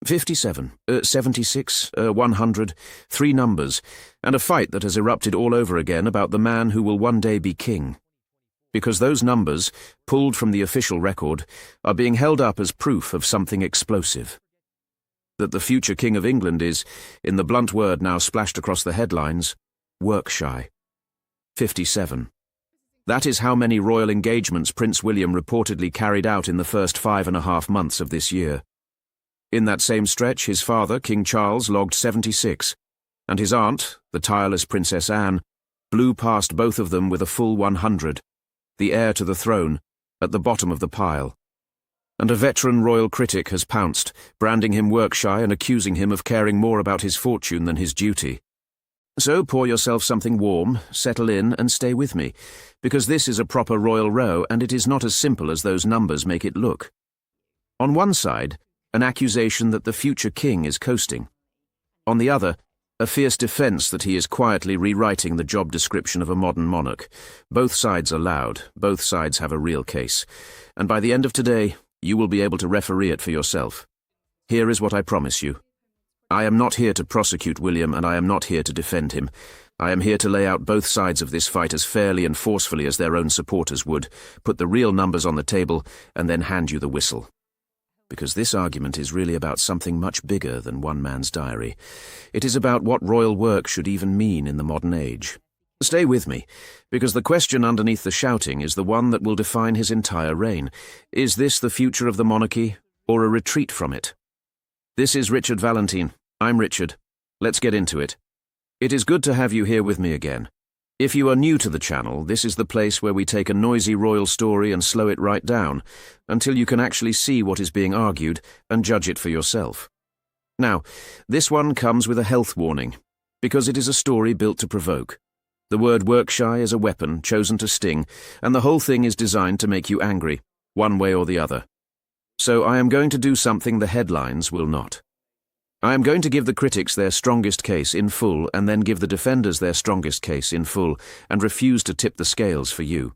57, 76, 100, three numbers, and a fight that has erupted all over again about the man who will one day be king. Because those numbers, pulled from the official record, are being held up as proof of something explosive. That the future King of England is, in the blunt word now splashed across the headlines, Workshy. 57. That is how many royal engagements Prince William reportedly carried out in the first 5.5 months of this year. In that same stretch, his father, King Charles, logged 76, and his aunt, the tireless Princess Anne, blew past both of them with a full 100, the heir to the throne, at the bottom of the pile. And a veteran royal critic has pounced, branding him Workshy and accusing him of caring more about his fortune than his duty. So pour yourself something warm, settle in, and stay with me, because this is a proper royal row and it is not as simple as those numbers make it look. On one side, an accusation that the future king is coasting. On the other, a fierce defense that he is quietly rewriting the job description of a modern monarch. Both sides are loud, both sides have a real case, and by the end of today, you will be able to referee it for yourself. Here is what I promise you. I am not here to prosecute William, and I am not here to defend him. I am here to lay out both sides of this fight as fairly and forcefully as their own supporters would, put the real numbers on the table, and then hand you the whistle. Because this argument is really about something much bigger than one man's diary. It is about what royal work should even mean in the modern age. Stay with me, because the question underneath the shouting is the one that will define his entire reign. Is this the future of the monarchy, or a retreat from it? This is Richard Valentin. I'm Richard. Let's get into it. It is good to have you here with me again. If you are new to the channel, this is the place where we take a noisy royal story and slow it right down, until you can actually see what is being argued and judge it for yourself. Now, this one comes with a health warning, because it is a story built to provoke. The word Workshy is a weapon chosen to sting, and the whole thing is designed to make you angry, one way or the other. So I am going to do something the headlines will not. I am going to give the critics their strongest case in full and then give the defenders their strongest case in full and refuse to tip the scales for you.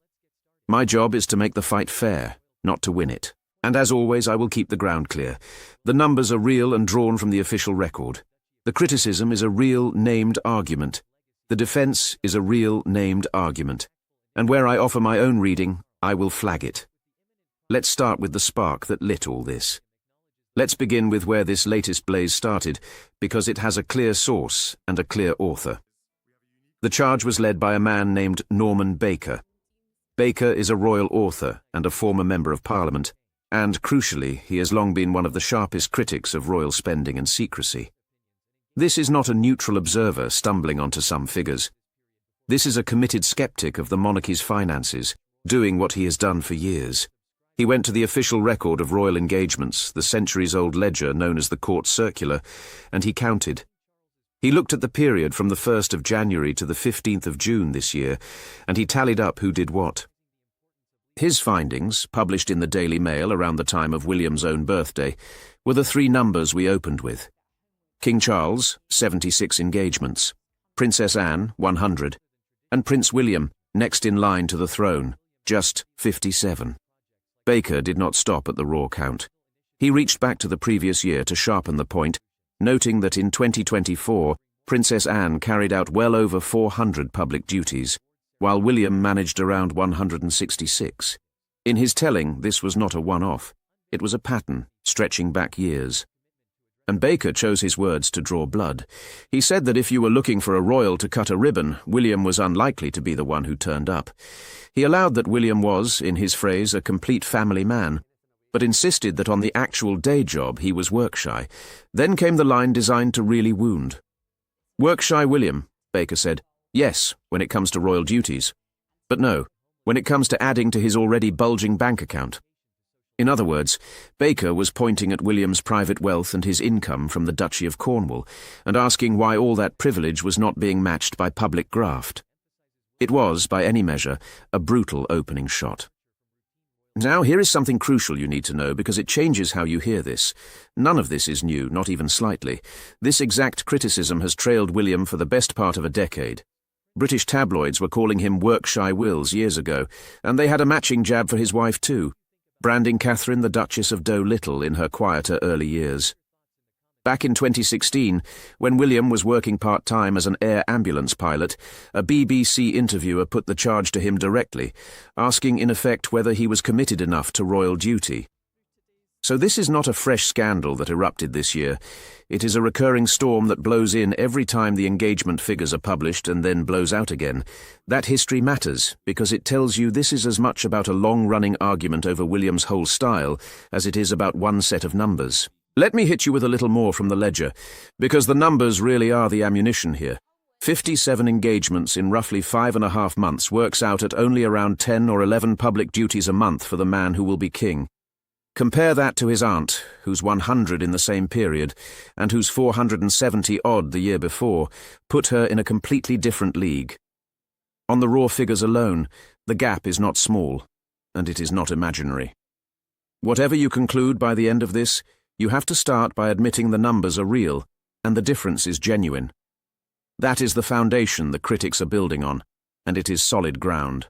My job is to make the fight fair, not to win it. And as always, I will keep the ground clear. The numbers are real and drawn from the official record. The criticism is a real named argument. The defense is a real named argument. And where I offer my own reading, I will flag it. Let's start with the spark that lit all this. Let's begin with where this latest blaze started, because it has a clear source and a clear author. The charge was led by a man named Norman Baker. Baker is a royal author and a former member of Parliament, and, crucially, he has long been one of the sharpest critics of royal spending and secrecy. This is not a neutral observer stumbling onto some figures. This is a committed skeptic of the monarchy's finances, doing what he has done for years. He went to the official record of royal engagements, the centuries-old ledger known as the Court Circular, and he counted. He looked at the period from the 1st of January to the 15th of June this year, and he tallied up who did what. His findings, published in the Daily Mail around the time of William's own birthday, were the three numbers we opened with. King Charles, 76 engagements, Princess Anne, 100, and Prince William, next in line to the throne, just 57. Baker did not stop at the raw count. He reached back to the previous year to sharpen the point, noting that in 2024, Princess Anne carried out well over 400 public duties, while William managed around 166. In his telling, this was not a one-off. It was a pattern, stretching back years. And Baker chose his words to draw blood. He said that if you were looking for a royal to cut a ribbon, William was unlikely to be the one who turned up. He allowed that William was, in his phrase, a complete family man, but insisted that on the actual day job he was Workshy. Then came the line designed to really wound. Workshy William, Baker said, yes, when it comes to royal duties. But no, when it comes to adding to his already bulging bank account. In other words, Baker was pointing at William's private wealth and his income from the Duchy of Cornwall, and asking why all that privilege was not being matched by public graft. It was, by any measure, a brutal opening shot. Now here is something crucial you need to know, because it changes how you hear this. None of this is new, not even slightly. This exact criticism has trailed William for the best part of a decade. British tabloids were calling him Workshy Wills years ago, and they had a matching jab for his wife too, branding Catherine the Duchess of Dolittle in her quieter early years. Back in 2016, when William was working part-time as an air ambulance pilot, a BBC interviewer put the charge to him directly, asking in effect whether he was committed enough to royal duty. So this is not a fresh scandal that erupted this year. It is a recurring storm that blows in every time the engagement figures are published and then blows out again. That history matters because it tells you this is as much about a long-running argument over William's whole style as it is about one set of numbers. Let me hit you with a little more from the ledger, because the numbers really are the ammunition here. 57 engagements in roughly 5.5 months works out at only around 10 or 11 public duties a month for the man who will be king. Compare that to his aunt, whose 100 in the same period, and whose 470-odd the year before, put her in a completely different league. On the raw figures alone, the gap is not small, and it is not imaginary. Whatever you conclude by the end of this, you have to start by admitting the numbers are real, and the difference is genuine. That is the foundation the critics are building on, and it is solid ground.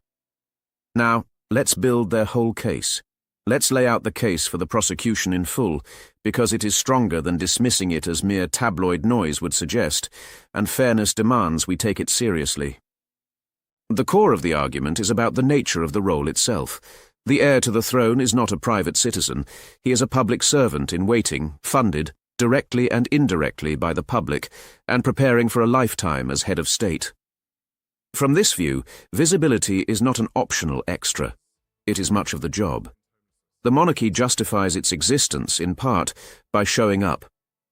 Now, let's build their whole case. Let's lay out the case for the prosecution in full, because it is stronger than dismissing it as mere tabloid noise would suggest, and fairness demands we take it seriously. The core of the argument is about the nature of the role itself. The heir to the throne is not a private citizen. He is a public servant in waiting, funded, directly and indirectly by the public, and preparing for a lifetime as head of state. From this view, visibility is not an optional extra. It is much of the job. The monarchy justifies its existence, in part, by showing up,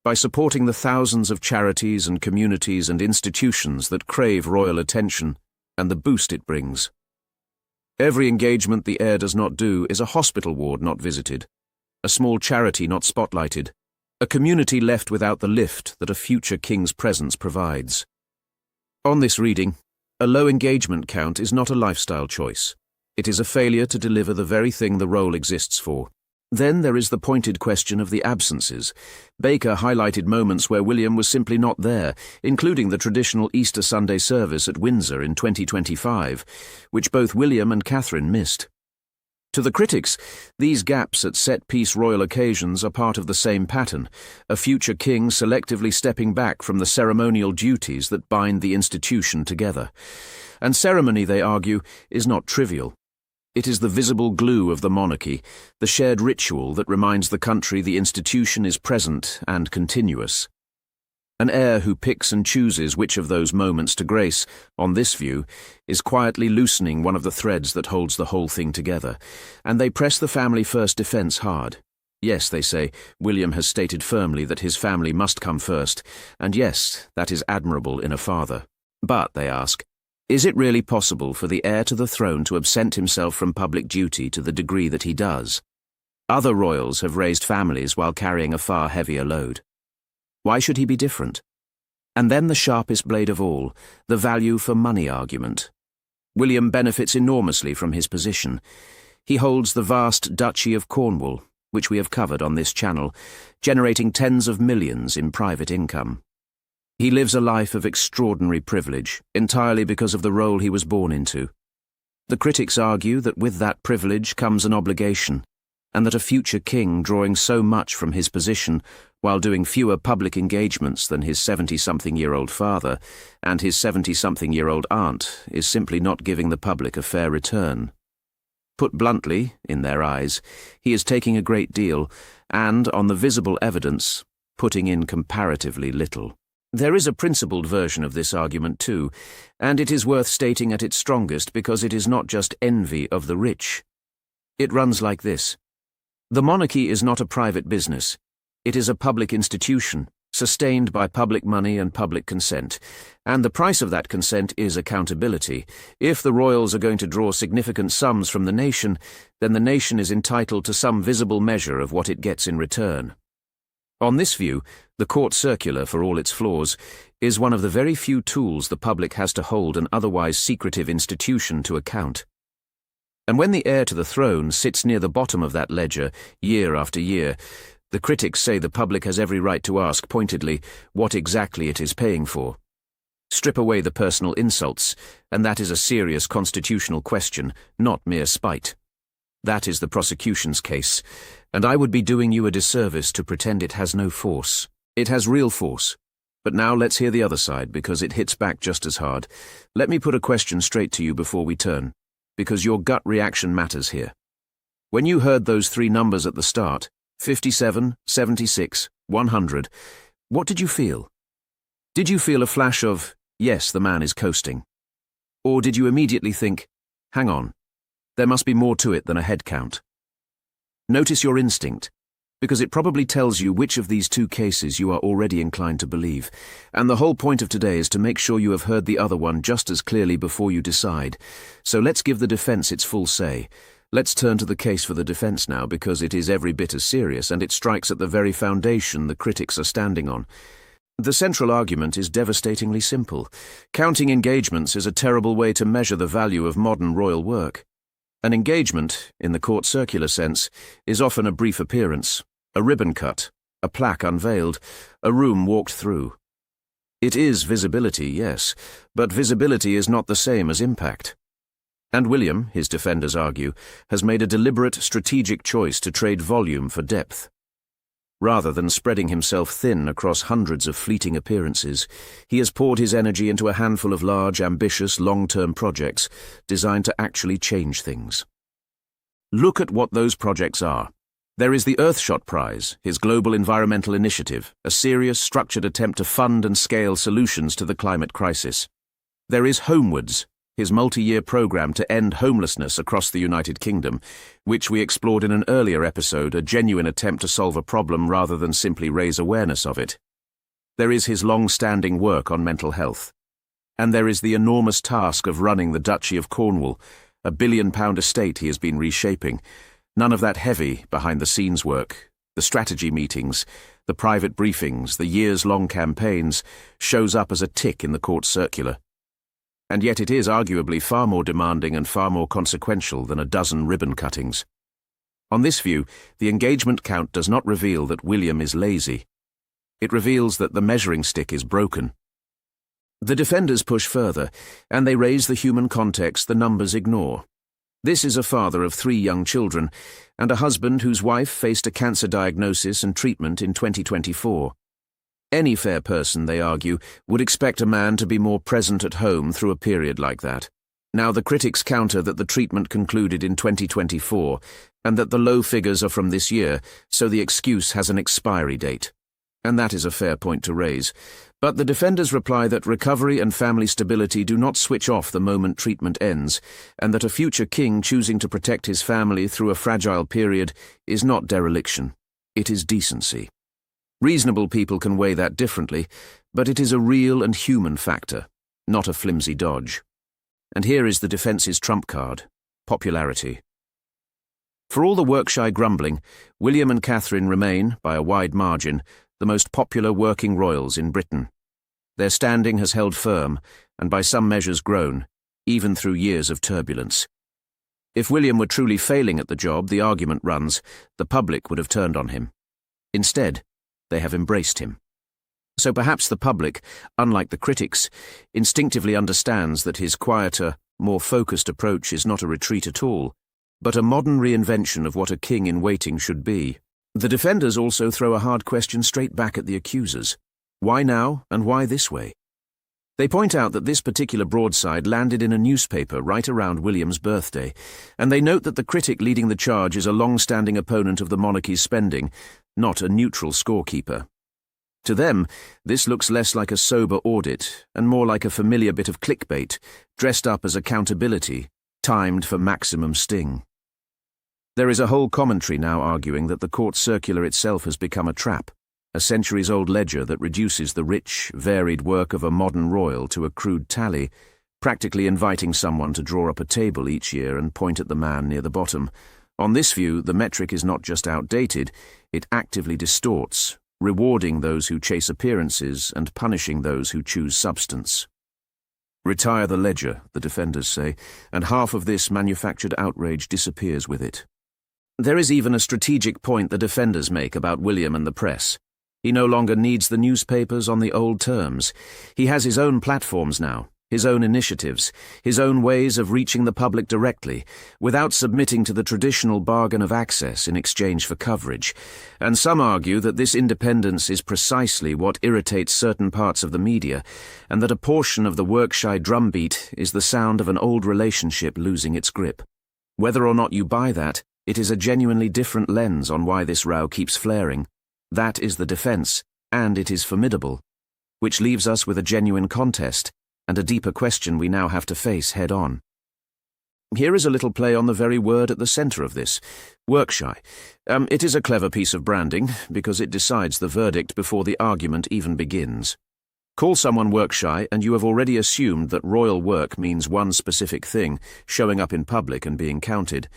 by supporting the thousands of charities and communities and institutions that crave royal attention, and the boost it brings. Every engagement the heir does not do is a hospital ward not visited, a small charity not spotlighted, a community left without the lift that a future king's presence provides. On this reading, a low engagement count is not a lifestyle choice. It is a failure to deliver the very thing the role exists for. Then there is the pointed question of the absences. Baker highlighted moments where William was simply not there, including the traditional Easter Sunday service at Windsor in 2025, which both William and Catherine missed. To the critics, these gaps at set-piece royal occasions are part of the same pattern, a future king selectively stepping back from the ceremonial duties that bind the institution together. And ceremony, they argue, is not trivial. It is the visible glue of the monarchy, the shared ritual that reminds the country the institution is present and continuous. An heir who picks and chooses which of those moments to grace, on this view, is quietly loosening one of the threads that holds the whole thing together, and they press the family-first defense hard. Yes, they say, William has stated firmly that his family must come first, and yes, that is admirable in a father. But, they ask, is it really possible for the heir to the throne to absent himself from public duty to the degree that he does? Other royals have raised families while carrying a far heavier load. Why should he be different? And then the sharpest blade of all, the value for money argument. William benefits enormously from his position. He holds the vast Duchy of Cornwall, which we have covered on this channel, generating tens of millions in private income. He lives a life of extraordinary privilege, entirely because of the role he was born into. The critics argue that with that privilege comes an obligation, and that a future king drawing so much from his position while doing fewer public engagements than his 70-something-year-old father and his 70-something-year-old aunt is simply not giving the public a fair return. Put bluntly, in their eyes, he is taking a great deal and, on the visible evidence, putting in comparatively little. There is a principled version of this argument too, and it is worth stating at its strongest because it is not just envy of the rich. It runs like this. The monarchy is not a private business. It is a public institution, sustained by public money and public consent, and the price of that consent is accountability. If the royals are going to draw significant sums from the nation, then the nation is entitled to some visible measure of what it gets in return. On this view, the court circular, for all its flaws, is one of the very few tools the public has to hold an otherwise secretive institution to account. And when the heir to the throne sits near the bottom of that ledger, year after year, the critics say the public has every right to ask pointedly what exactly it is paying for. Strip away the personal insults, and that is a serious constitutional question, not mere spite. That is the prosecution's case, and I would be doing you a disservice to pretend it has no force. It has real force. But now let's hear the other side, because it hits back just as hard. Let me put a question straight to you before we turn, because your gut reaction matters here. When you heard those three numbers at the start, 57, 76, 100, what did you feel? Did you feel a flash of, yes, the man is coasting? Or did you immediately think, hang on, there must be more to it than a head count? Notice your instinct, because it probably tells you which of these two cases you are already inclined to believe, and the whole point of today is to make sure you have heard the other one just as clearly before you decide. So let's give the defense its full say. Let's turn to the case for the defense now, because it is every bit as serious, and it strikes at the very foundation the critics are standing on. The central argument is devastatingly simple. Counting engagements is a terrible way to measure the value of modern royal work. An engagement, in the court circular sense, is often a brief appearance, a ribbon cut, a plaque unveiled, a room walked through. It is visibility, yes, but visibility is not the same as impact. And William, his defenders argue, has made a deliberate strategic choice to trade volume for depth. Rather than spreading himself thin across hundreds of fleeting appearances, he has poured his energy into a handful of large, ambitious, long-term projects designed to actually change things. Look at what those projects are. There is the Earthshot Prize, his global environmental initiative, a serious, structured attempt to fund and scale solutions to the climate crisis. There is Homewards, his multi-year program to end homelessness across the United Kingdom, which we explored in an earlier episode, a genuine attempt to solve a problem rather than simply raise awareness of it. There is his long-standing work on mental health. And there is the enormous task of running the Duchy of Cornwall, a £1 billion estate he has been reshaping. None of that heavy, behind-the-scenes work, the strategy meetings, the private briefings, the years-long campaigns, shows up as a tick in the court circular. And yet it is arguably far more demanding and far more consequential than a dozen ribbon cuttings. On this view, the engagement count does not reveal that William is lazy. It reveals that the measuring stick is broken. The defenders push further, and they raise the human context the numbers ignore. This is a father of 3 young children, and a husband whose wife faced a cancer diagnosis and treatment in 2024. Any fair person, they argue, would expect a man to be more present at home through a period like that. Now the critics counter that the treatment concluded in 2024, and that the low figures are from this year, so the excuse has an expiry date. And that is a fair point to raise. But the defenders reply that recovery and family stability do not switch off the moment treatment ends, and that a future king choosing to protect his family through a fragile period is not dereliction. It is decency. Reasonable people can weigh that differently, but it is a real and human factor, not a flimsy dodge. And here is the defence's trump card: popularity. For all the Workshy grumbling, William and Catherine remain, by a wide margin, the most popular working royals in Britain. Their standing has held firm, and by some measures grown, even through years of turbulence. If William were truly failing at the job, the argument runs, the public would have turned on him. Instead, they have embraced him. So perhaps the public, unlike the critics, instinctively understands that his quieter, more focused approach is not a retreat at all, but a modern reinvention of what a king in waiting should be. The defenders also throw a hard question straight back at the accusers. Why now, and why this way? They point out that this particular broadside landed in a newspaper right around William's birthday, and they note that the critic leading the charge is a long-standing opponent of the monarchy's spending, not a neutral scorekeeper. To them, this looks less like a sober audit and more like a familiar bit of clickbait, dressed up as accountability, timed for maximum sting. There is a whole commentary now arguing that the court circular itself has become a trap, a centuries-old ledger that reduces the rich, varied work of a modern royal to a crude tally, practically inviting someone to draw up a table each year and point at the man near the bottom. On this view, the metric is not just outdated, it actively distorts, rewarding those who chase appearances and punishing those who choose substance. Retire the ledger, the defenders say, and half of this manufactured outrage disappears with it. There is even a strategic point the defenders make about William and the press. He no longer needs the newspapers on the old terms. He has his own platforms now, his own initiatives, his own ways of reaching the public directly, without submitting to the traditional bargain of access in exchange for coverage. And some argue that this independence is precisely what irritates certain parts of the media, and that a portion of the Workshy drumbeat is the sound of an old relationship losing its grip. Whether or not you buy that, it is a genuinely different lens on why this row keeps flaring. That is the defense, and it is formidable. Which leaves us with a genuine contest, and a deeper question we now have to face head-on. Here is a little play on the very word at the centre of this, Workshy. It is a clever piece of branding, because it decides the verdict before the argument even begins. Call someone Workshy, and you have already assumed that royal work means one specific thing, showing up in public and being counted,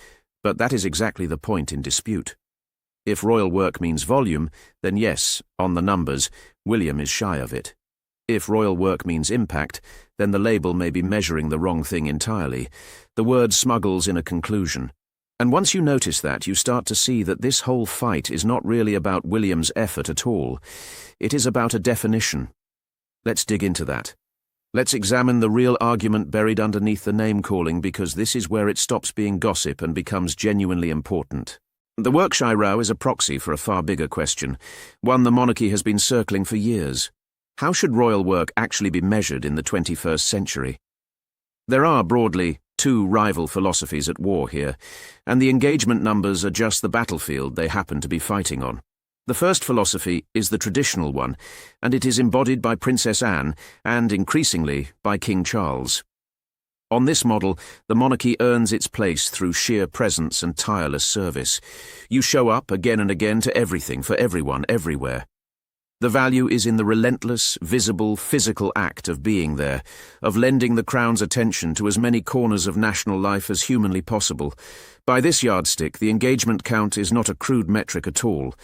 but that is exactly the point in dispute. If royal work means volume, then yes, on the numbers, William is shy of it. If royal work means impact, then the label may be measuring the wrong thing entirely. The word smuggles in a conclusion. And once you notice that, you start to see that this whole fight is not really about William's effort at all. It is about a definition. Let's dig into that. Let's examine the real argument buried underneath the name-calling, because this is where it stops being gossip and becomes genuinely important. The Workshy row is a proxy for a far bigger question, one the monarchy has been circling for years. How should royal work actually be measured in the 21st century? There are, broadly, two rival philosophies at war here, and the engagement numbers are just the battlefield they happen to be fighting on. The first philosophy is the traditional one, and it is embodied by Princess Anne and, increasingly, by King Charles. On this model, the monarchy earns its place through sheer presence and tireless service. You show up again and again to everything, for everyone, everywhere. The value is in the relentless, visible, physical act of being there, of lending the crown's attention to as many corners of national life as humanly possible. By this yardstick, the engagement count is not a crude metric at all.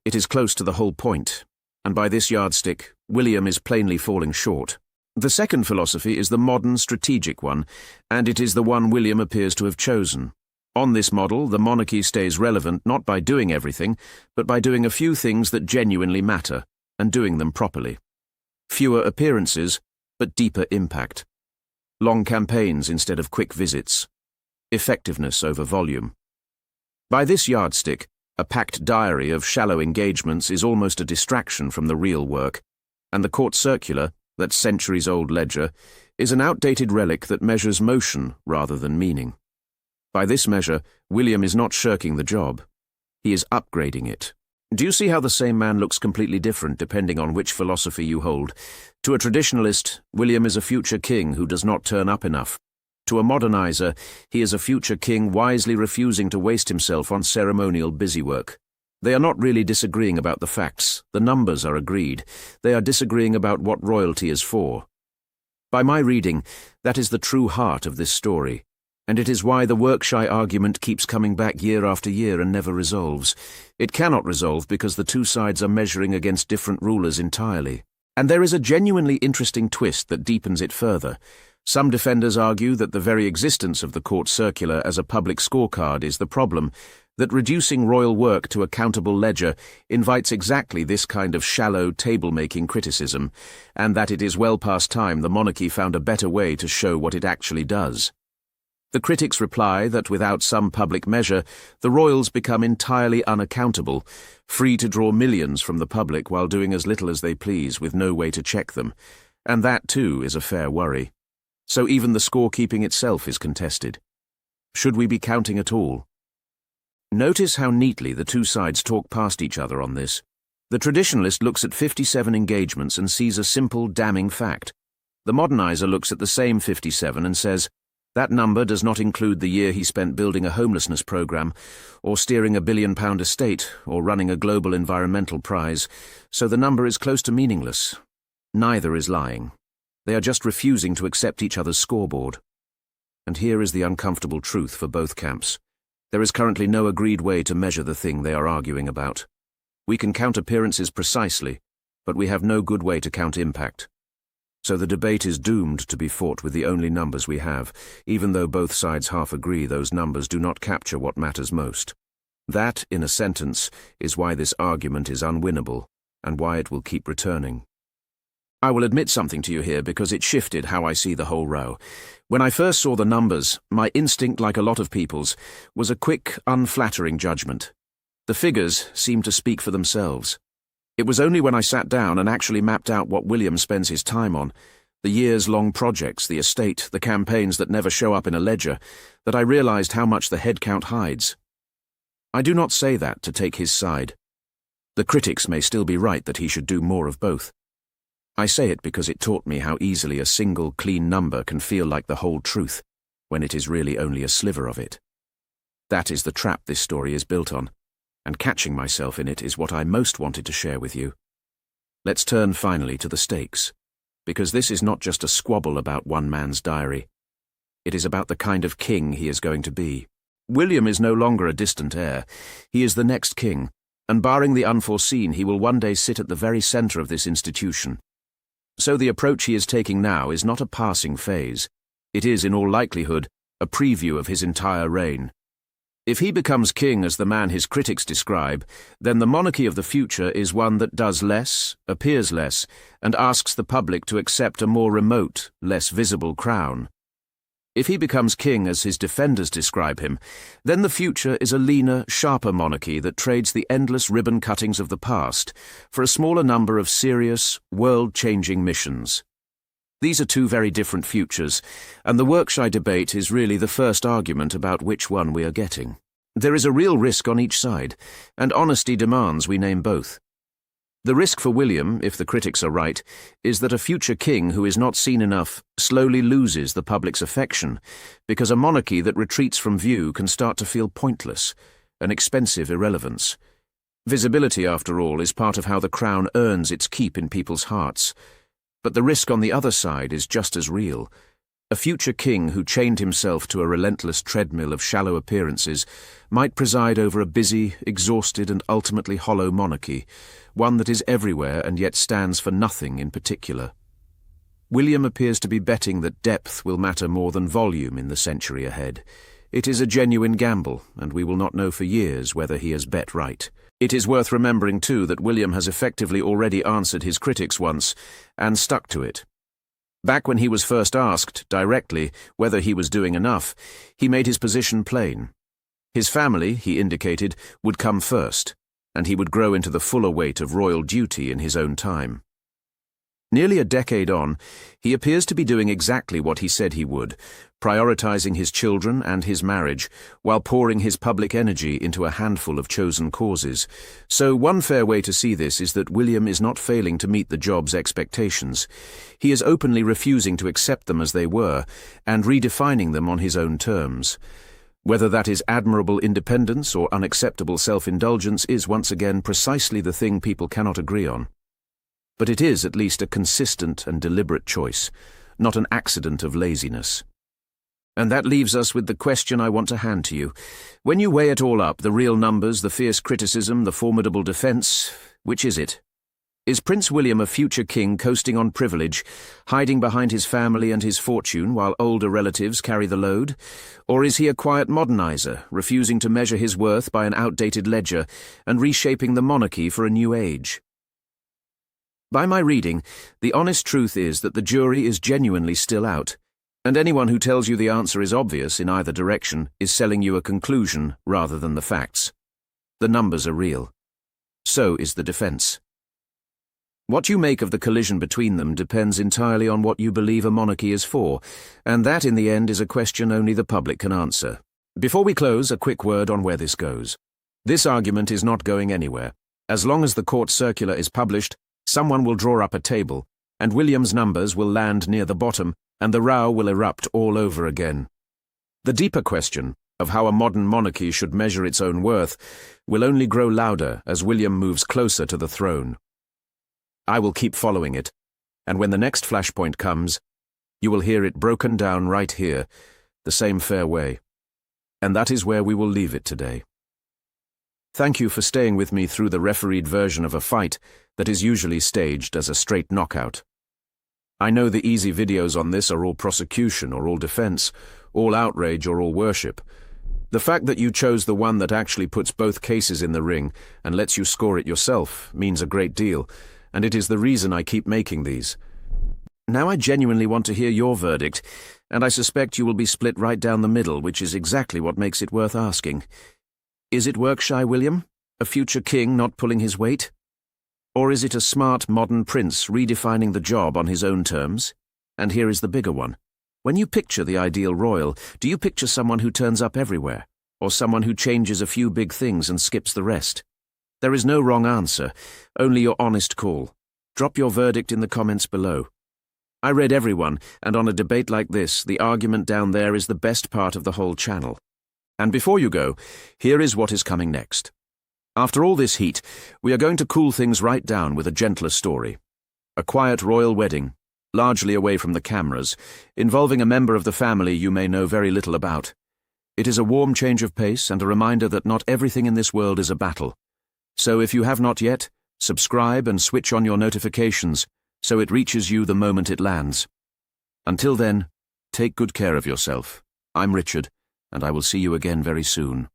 It is close to the whole point, and by this yardstick, William is plainly falling short. The second philosophy is the modern strategic one, and it is the one William appears to have chosen. On this model, the monarchy stays relevant not by doing everything, but by doing a few things that genuinely matter, and doing them properly. Fewer appearances, but deeper impact. Long campaigns instead of quick visits. Effectiveness over volume. By this yardstick, a packed diary of shallow engagements is almost a distraction from the real work, and the court circular, that centuries-old ledger, is an outdated relic that measures motion rather than meaning. By this measure, William is not shirking the job. He is upgrading it. Do you see how the same man looks completely different depending on which philosophy you hold? To a traditionalist, William is a future king who does not turn up enough. To a modernizer, he is a future king wisely refusing to waste himself on ceremonial busywork. They are not really disagreeing about the facts. The numbers are agreed. They are disagreeing about what royalty is for. By my reading, that is the true heart of this story. And it is why the Workshy argument keeps coming back year after year and never resolves. It cannot resolve because the two sides are measuring against different rulers entirely. And there is a genuinely interesting twist that deepens it further. Some defenders argue that the very existence of the court circular as a public scorecard is the problem, that reducing royal work to a countable ledger invites exactly this kind of shallow table-making criticism, and that it is well past time the monarchy found a better way to show what it actually does. The critics reply that without some public measure, the royals become entirely unaccountable, free to draw millions from the public while doing as little as they please with no way to check them. And that, too, is a fair worry. So even the scorekeeping itself is contested. Should we be counting at all? Notice how neatly the two sides talk past each other on this. The traditionalist looks at 57 engagements and sees a simple, damning fact. The modernizer looks at the same 57 and says, that number does not include the year he spent building a homelessness program, or steering a billion-pound estate, or running a global environmental prize, so the number is close to meaningless. Neither is lying. They are just refusing to accept each other's scoreboard. And here is the uncomfortable truth for both camps. There is currently no agreed way to measure the thing they are arguing about. We can count appearances precisely, but we have no good way to count impact. So the debate is doomed to be fought with the only numbers we have, even though both sides half agree those numbers do not capture what matters most. That, in a sentence, is why this argument is unwinnable, and why it will keep returning. I will admit something to you here because it shifted how I see the whole row. When I first saw the numbers, my instinct, like a lot of people's, was a quick, unflattering judgment. The figures seemed to speak for themselves. It was only when I sat down and actually mapped out what William spends his time on, the years-long projects, the estate, the campaigns that never show up in a ledger, that I realized how much the headcount hides. I do not say that to take his side. The critics may still be right that he should do more of both. I say it because it taught me how easily a single, clean number can feel like the whole truth, when it is really only a sliver of it. That is the trap this story is built on, and catching myself in it is what I most wanted to share with you. Let's turn finally to the stakes, because this is not just a squabble about one man's diary. It is about the kind of king he is going to be. William is no longer a distant heir. He is the next king, and barring the unforeseen, he will one day sit at the very center of this institution. So the approach he is taking now is not a passing phase. It is, in all likelihood, a preview of his entire reign. If he becomes king as the man his critics describe, then the monarchy of the future is one that does less, appears less, and asks the public to accept a more remote, less visible crown. If he becomes king as his defenders describe him, then the future is a leaner, sharper monarchy that trades the endless ribbon cuttings of the past for a smaller number of serious, world-changing missions. These are two very different futures, and the Workshy debate is really the first argument about which one we are getting. There is a real risk on each side, and honesty demands we name both. The risk for William, if the critics are right, is that a future king who is not seen enough slowly loses the public's affection, because a monarchy that retreats from view can start to feel pointless, an expensive irrelevance. Visibility, after all, is part of how the crown earns its keep in people's hearts. But the risk on the other side is just as real. A future king who chained himself to a relentless treadmill of shallow appearances might preside over a busy, exhausted and ultimately hollow monarchy, one that is everywhere and yet stands for nothing in particular. William appears to be betting that depth will matter more than volume in the century ahead. It is a genuine gamble, and we will not know for years whether he has bet right. It is worth remembering, too, that William has effectively already answered his critics once, and stuck to it. Back when he was first asked, directly, whether he was doing enough, he made his position plain. His family, he indicated, would come first, and he would grow into the fuller weight of royal duty in his own time. Nearly a decade on, he appears to be doing exactly what he said he would, prioritizing his children and his marriage, while pouring his public energy into a handful of chosen causes. So one fair way to see this is that William is not failing to meet the job's expectations. He is openly refusing to accept them as they were, and redefining them on his own terms. Whether that is admirable independence or unacceptable self-indulgence is once again precisely the thing people cannot agree on. But it is at least a consistent and deliberate choice, not an accident of laziness. And that leaves us with the question I want to hand to you. When you weigh it all up, the real numbers, the fierce criticism, the formidable defense, which is it? Is Prince William a future king coasting on privilege, hiding behind his family and his fortune while older relatives carry the load? Or is he a quiet modernizer, refusing to measure his worth by an outdated ledger and reshaping the monarchy for a new age? By my reading, the honest truth is that the jury is genuinely still out, and anyone who tells you the answer is obvious in either direction is selling you a conclusion rather than the facts. The numbers are real. So is the defense. What you make of the collision between them depends entirely on what you believe a monarchy is for, and that in the end is a question only the public can answer. Before we close, a quick word on where this goes. This argument is not going anywhere. As long as the court circular is published, someone will draw up a table, and William's numbers will land near the bottom, and the row will erupt all over again. The deeper question of how a modern monarchy should measure its own worth will only grow louder as William moves closer to the throne. I will keep following it, and when the next flashpoint comes, you will hear it broken down right here, the same fair way. And that is where we will leave it today. Thank you for staying with me through the refereed version of a fight that is usually staged as a straight knockout. I know the easy videos on this are all prosecution or all defense, all outrage or all worship. The fact that you chose the one that actually puts both cases in the ring and lets you score it yourself means a great deal, and it is the reason I keep making these. Now I genuinely want to hear your verdict, and I suspect you will be split right down the middle, which is exactly what makes it worth asking. Is it Workshy William, a future king not pulling his weight? Or is it a smart modern prince redefining the job on his own terms? And here is the bigger one. When you picture the ideal royal, do you picture someone who turns up everywhere, or someone who changes a few big things and skips the rest? There is no wrong answer, only your honest call. Drop your verdict in the comments below. I read everyone, and on a debate like this, the argument down there is the best part of the whole channel. And before you go, here is what is coming next. After all this heat, we are going to cool things right down with a gentler story. A quiet royal wedding, largely away from the cameras, involving a member of the family you may know very little about. It is a warm change of pace and a reminder that not everything in this world is a battle. So if you have not yet, subscribe and switch on your notifications so it reaches you the moment it lands. Until then, take good care of yourself. I'm Richard, and I will see you again very soon.